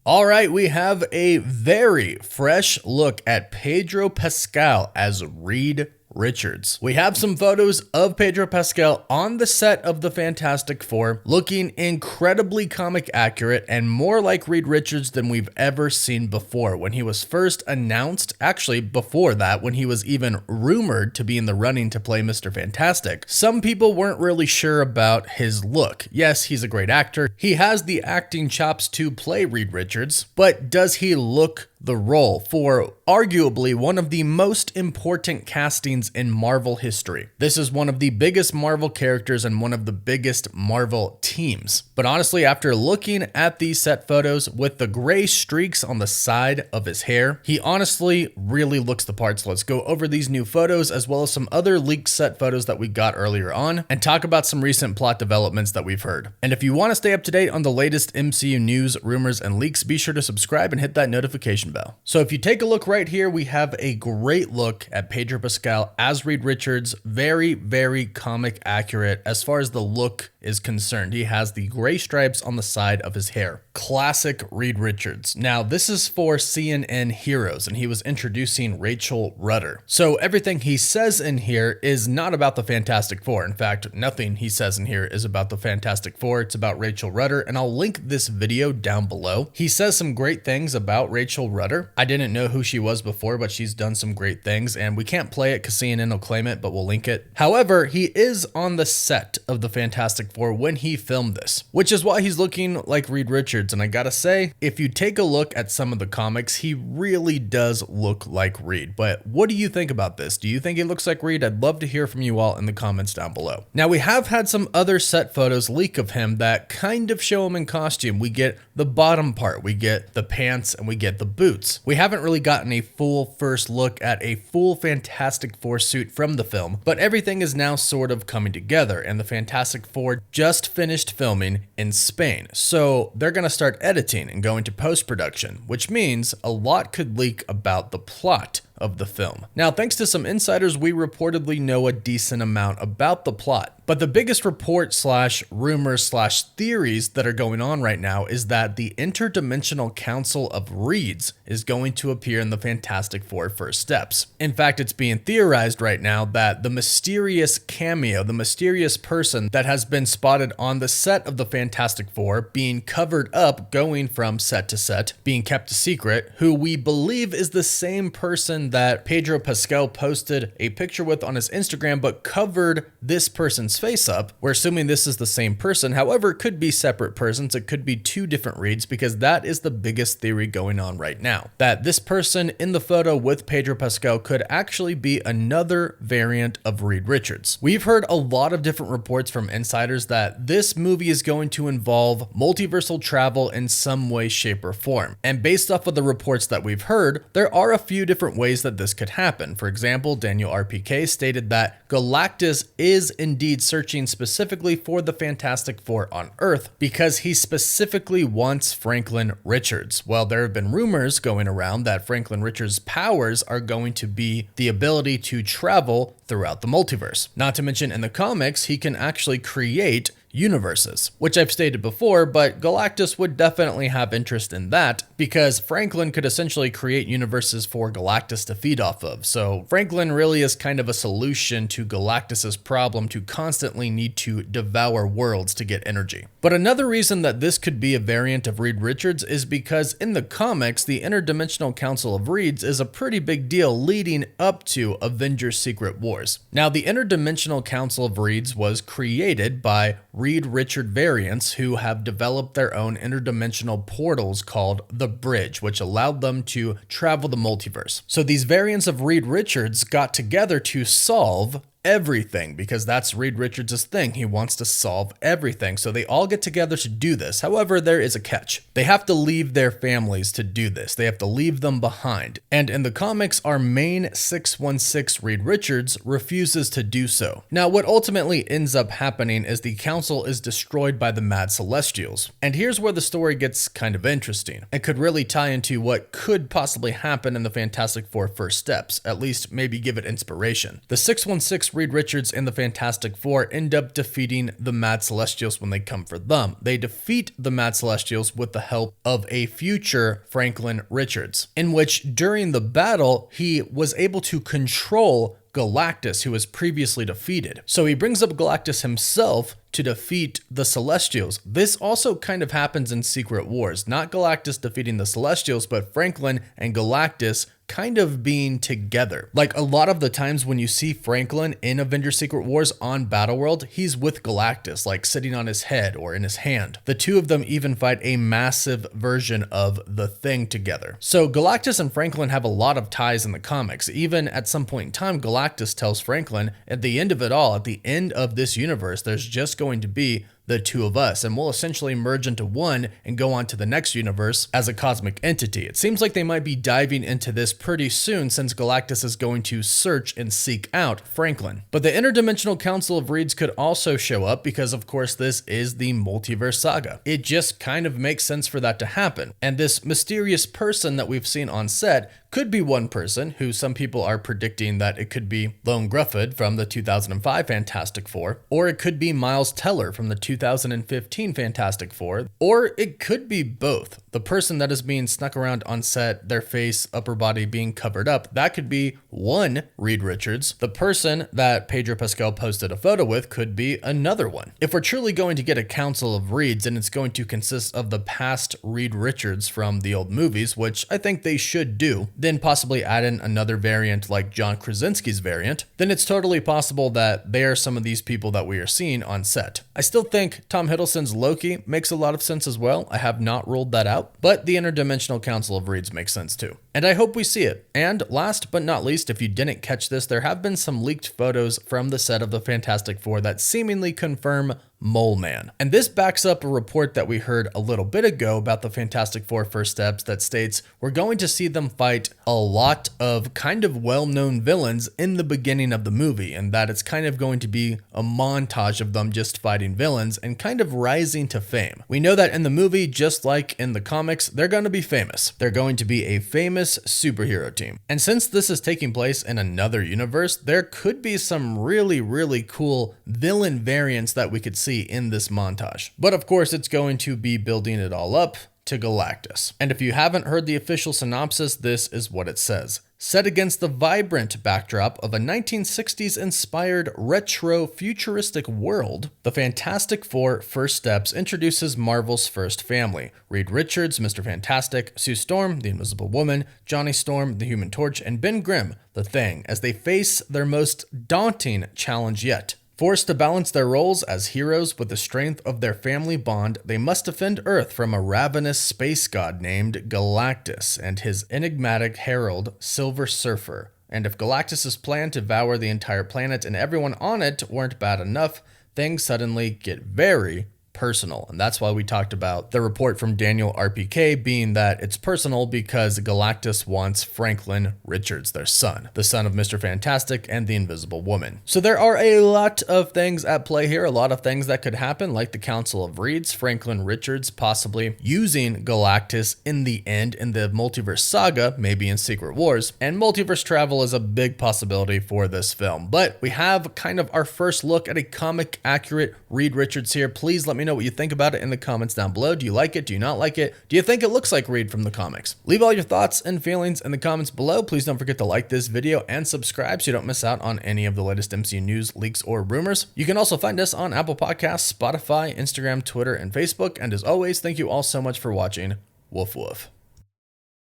All right, we have a very fresh look at Pedro Pascal as Reed Richards. We have some photos of Pedro Pascal on the set of the Fantastic Four, looking incredibly comic accurate and more like Reed Richards than we've ever seen before. When he was first announced, actually before that, when he was even rumored to be in the running to play Mr. Fantastic, some people weren't really sure about his look. Yes, he's a great actor. He has the acting chops to play Reed Richards, but does he look the role for arguably one of the most important castings in Marvel history? This is one of the biggest Marvel characters and one of the biggest Marvel teams. But honestly, after looking at these set photos with the gray streaks on the side of his hair, he honestly really looks the part. So let's go over these new photos as well as some other leaked set photos that we got earlier on and talk about some recent plot developments that we've heard. And if you want to stay up to date on the latest MCU news, rumors, and leaks, be sure to subscribe and hit that notification bell. So if you take a look right here, we have a great look at Pedro Pascal as Reed Richards. Very, very comic accurate as far as the look is concerned. He has the gray stripes on the side of his hair. Classic Reed Richards. Now, this is for CNN Heroes, and he was introducing Rachel Rutter. So everything he says in here is not about the Fantastic Four. In fact, nothing he says in here is about the Fantastic Four. It's about Rachel Rutter, and I'll link this video down below. He says some great things about Rachel Rutter. I didn't know who she was before, but she's done some great things, and we can't play it because CNN will claim it, but we'll link it. However, he is on the set of the Fantastic Four when he filmed this, which is why he's looking like Reed Richards. And I gotta say, if you take a look at some of the comics, he really does look like Reed. But what do you think about this? Do you think he looks like Reed? I'd love to hear from you all in the comments down below. Now, we have had some other set photos leak of him that kind of show him in costume. We get the bottom part, we get the pants, and we get the boots. We haven't really gotten a full first look at a full Fantastic Four suit from the film, but everything is now sort of coming together, and the Fantastic Four just finished filming in Spain. So they're going to start editing and go into post-production, which means a lot could leak about the plot of the film. Now, thanks to some insiders, we reportedly know a decent amount about the plot. But the biggest report slash rumors slash theories that are going on right now is that the Interdimensional Council of Reeds is going to appear in the Fantastic Four First Steps. In fact, it's being theorized right now that the mysterious cameo, the mysterious person that has been spotted on the set of the Fantastic Four being covered up, going from set to set, being kept a secret, who we believe is the same person that Pedro Pascal posted a picture with on his Instagram, but covered this person's face up. We're assuming this is the same person. However, it could be separate persons. It could be two different Reeds, because that is the biggest theory going on right now, that this person in the photo with Pedro Pascal could actually be another variant of Reed Richards. We've heard a lot of different reports from insiders that this movie is going to involve multiversal travel in some way, shape, or form. And based off of the reports that we've heard, there are a few different ways that this could happen. For example, Daniel RPK stated that Galactus is indeed searching specifically for the Fantastic Four on Earth because he specifically wants Franklin Richards. Well, there have been rumors going around that Franklin Richards' powers are going to be the ability to travel throughout the multiverse. Not to mention, in the comics, he can actually create universes, which I've stated before, but Galactus would definitely have interest in that because Franklin could essentially create universes for Galactus to feed off of. So Franklin really is kind of a solution to Galactus's problem to constantly need to devour worlds to get energy. But another reason that this could be a variant of Reed Richards is because in the comics, the Interdimensional Council of Reeds is a pretty big deal leading up to Avengers Secret Wars. Now, the Interdimensional Council of Reeds was created by Reed Richard variants who have developed their own interdimensional portals called the Bridge, which allowed them to travel the multiverse. So these variants of Reed Richards got together to solve everything, because that's Reed Richards' thing. He wants to solve everything. So they all get together to do this. However, there is a catch. They have to leave their families to do this. They have to leave them behind. And in the comics, our main 616 Reed Richards refuses to do so. Now, what ultimately ends up happening is the council is destroyed by the Mad Celestials. And here's where the story gets kind of interesting. It could really tie into what could possibly happen in the Fantastic Four First Steps, at least maybe give it inspiration. The 616 Reed Richards and the Fantastic Four end up defeating the Mad Celestials when they come for them. They defeat the Mad Celestials with the help of a future Franklin Richards, in which during the battle, he was able to control Galactus, who was previously defeated. So he brings up Galactus himself to defeat the Celestials. This also kind of happens in Secret Wars. Not Galactus defeating the Celestials, but Franklin and Galactus kind of being together. Like a lot of the times when you see Franklin in Avengers Secret Wars on Battleworld, he's with Galactus, like sitting on his head or in his hand. The two of them even fight a massive version of the Thing together. So Galactus and Franklin have a lot of ties in the comics. Even at some point in time, Galactus tells Franklin, at the end of it all, at the end of this universe, there's just going to be the two of us, and we'll essentially merge into one and go on to the next universe as a cosmic entity. It seems like they might be diving into this pretty soon, since Galactus is going to search and seek out Franklin. But the Interdimensional Council of Reeds could also show up because, of course, this is the Multiverse saga. It just kind of makes sense for that to happen. And this mysterious person that we've seen on set could be one person, who some people are predicting that it could be Lone Grufford from the 2005 Fantastic Four, or it could be Miles Teller from the 2015 Fantastic Four, or it could be both. The person that is being snuck around on set, their face, upper body being covered up, that could be one Reed Richards. The person that Pedro Pescal posted a photo with could be another one. If we're truly going to get a council of Reeds, and it's going to consist of the past Reed Richards from the old movies, which I think they should do, then possibly add in another variant like John Krasinski's variant, then it's totally possible that they are some of these people that we are seeing on set. I still think Tom Hiddleston's Loki makes a lot of sense as well. I have not ruled that out, but the Interdimensional Council of Reeds makes sense too. And I hope we see it. And last but not least, if you didn't catch this, there have been some leaked photos from the set of the Fantastic Four that seemingly confirm Mole Man. And this backs up a report that we heard a little bit ago about the Fantastic Four First Steps that states we're going to see them fight a lot of kind of well-known villains in the beginning of the movie, and that it's kind of going to be a montage of them just fighting villains and kind of rising to fame. We know that in the movie, just like in the comics, they're going to be famous. They're going to be a famous superhero team. And since this is taking place in another universe, there could be some really, really cool villain variants that we could see in this montage. But of course, it's going to be building it all up to Galactus. And if you haven't heard the official synopsis, this is what it says. Set against the vibrant backdrop of a 1960s-inspired retro-futuristic world, the Fantastic Four First Steps introduces Marvel's first family: Reed Richards, Mr. Fantastic, Sue Storm, the Invisible Woman, Johnny Storm, the Human Torch, and Ben Grimm, the Thing, as they face their most daunting challenge yet. Forced to balance their roles as heroes with the strength of their family bond, they must defend Earth from a ravenous space god named Galactus and his enigmatic herald, Silver Surfer. And if Galactus's plan to devour the entire planet and everyone on it weren't bad enough, things suddenly get very personal. And that's why we talked about the report from Daniel RPK being that it's personal because Galactus wants Franklin Richards, their son, the son of Mr. Fantastic and the Invisible Woman. So there are a lot of things at play here, a lot of things that could happen, like the Council of Reeds, Franklin Richards possibly using Galactus in the end in the Multiverse saga, maybe in Secret Wars, and multiverse travel is a big possibility for this film. But we have kind of our first look at a comic accurate Reed Richards here. Please let me know what you think about it in the comments down below. Do you like it? Do you not like it? Do you think it looks like Reed from the comics? Leave all your thoughts and feelings in the comments below. Please don't forget to like this video and subscribe so you don't miss out on any of the latest MCU news, leaks, or rumors. You can also find us on Apple Podcasts, Spotify, Instagram, Twitter, and Facebook. And as always, thank you all so much for watching. Woof woof.